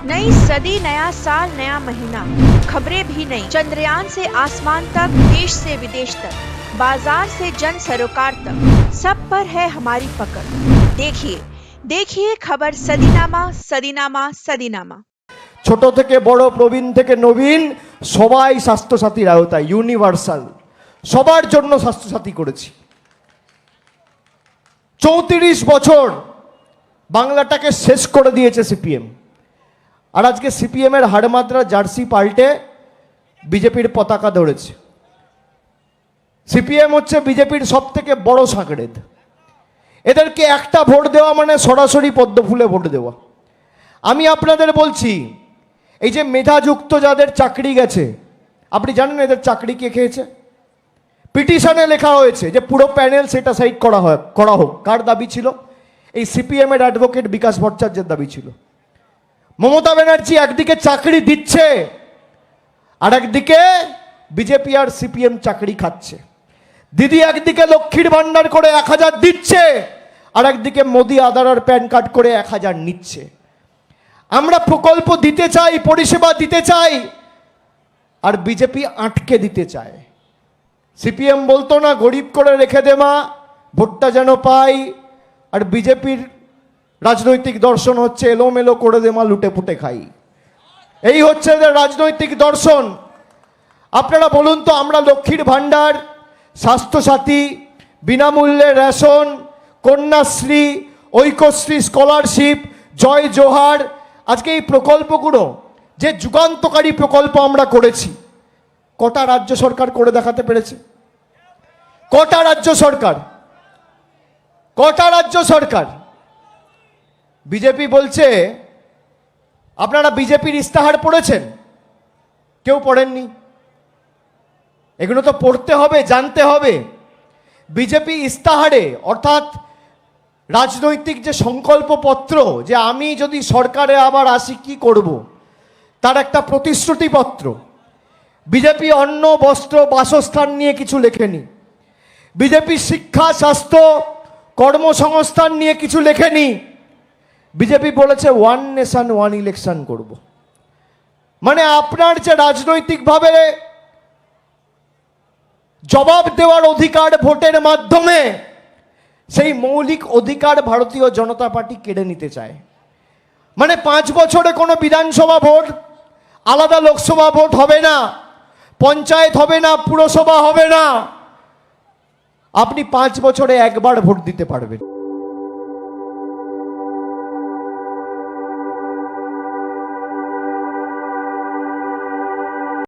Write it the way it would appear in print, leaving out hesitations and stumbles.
नई सदी, नया साल, नया महीना, खबरें भी नई। चंद्रयान से आसमान तक, देश से विदेश तक, बाजार से जन सरोकार तक, सब पर है हमारी पकड़। देखिए देखिए खबर सदीनामा सदीनामा सदीनामा। ছোট থেকে বড়, প্রবীণ থেকে নবীন, সবাই স্বাস্থ্যসাথীর আওতায়, ইউনিভার্সাল সবার জন্য স্বাস্থ্যসাথী করেছি। 34 বছর বাংলাটাকে শেষ করে দিয়েছে সিপিএম। আর আজকে সিপিএম এর হাড়মাত্রা জার্সি পাল্টে বিজেপির পতাকা ধরেছে। সিপিএম হচ্ছে বিজেপির সব থেকে বড় সাঁকড়েদ। এদেরকে একটা ভোট দেওয়া মানে সরাসরি পদ্ম ফুলে ভোট দেওয়া। আমি আপনাদের বলছি, এই যে মেধাযুক্ত যাদের চাকরি গেছে, আপনি জানেন এদের চাকরি কে খেয়েছে? পিটিশনে লেখা হয়েছে যে পুরো প্যানেল সেটা সাইড করা হোক। কার দাবি ছিল? এই সিপিএম এর অ্যাডভোকেট বিকাশ ভট্টাচার্যের দাবি ছিল। মমতা ব্যানার্জি একদিকে চাকরি দিচ্ছে, আর একদিকে বিজেপি আর সিপিএম চাকরি খাচ্ছে। দিদি একদিকে লক্ষ্মীর ভান্ডার করে 1000 দিচ্ছে, আর একদিকে মোদি আধার আর প্যান কার্ড করে 1000 নিচ্ছে। আমরা প্রকল্প দিতে চাই, পরিষেবা দিতে চাই, আর বিজেপি আটকে দিতে চায়। সিপিএম বলতো না গরিব করে রেখে দে মা, ভোটটা যেন পাই, আর বিজেপির রাজনৈতিক দর্শন হচ্ছে এলোমেলো করে দে মা, লুটে পুটে খাই। এই হচ্ছে এদের রাজনৈতিক দর্শন। আপনারা বলুন তো, আমরা লক্ষ্মীর ভান্ডার, স্বাস্থ্যসাথী, বিনামূল্যে রেশন, কন্যাশ্রী, ঐক্যশ্রী স্কলারশিপ, জয় জোহার, আজকে এই প্রকল্পগুলো যে যুগান্তকারী প্রকল্প আমরা করেছি, কটা রাজ্য সরকার করে দেখাতে পেরেছে? কটা রাজ্য সরকার? কটা রাজ্য সরকার? বিজেপি বলছে, আপনারা বিজেপির ইস্তাহার পড়েছেন? কেউ পড়েননি। এগুলো তো পড়তে হবে, জানতে হবে। বিজেপি ইস্তাহারে, অর্থাৎ রাজনৈতিক যে সংকল্পপত্র, যে আমি যদি সরকারে আবার আসি কি করব, তার একটা প্রতিশ্রুতিপত্র। বিজেপি অন্ন, বস্ত্র, বাসস্থান নিয়ে কিছু লেখেনি। বিজেপি শিক্ষা, স্বাস্থ্য, কর্মসংস্থান নিয়ে কিছু লেখেনি। বিজেপি বলেছে ওয়ান নেশন ওয়ান ইলেকশন করব। মানে আপনার যে রাজনৈতিকভাবে জবাব দেওয়ার অধিকার ভোটের মাধ্যমে, সেই মৌলিক অধিকার ভারতীয় জনতা পার্টি কেড়ে নিতে চায়। মানে 5 বছরে কোনো বিধানসভা ভোট, আলাদা লোকসভা ভোট হবে না, পঞ্চায়েত হবে না, পুরসভা হবে না, আপনি 5 বছরে একবার ভোট দিতে পারবেন।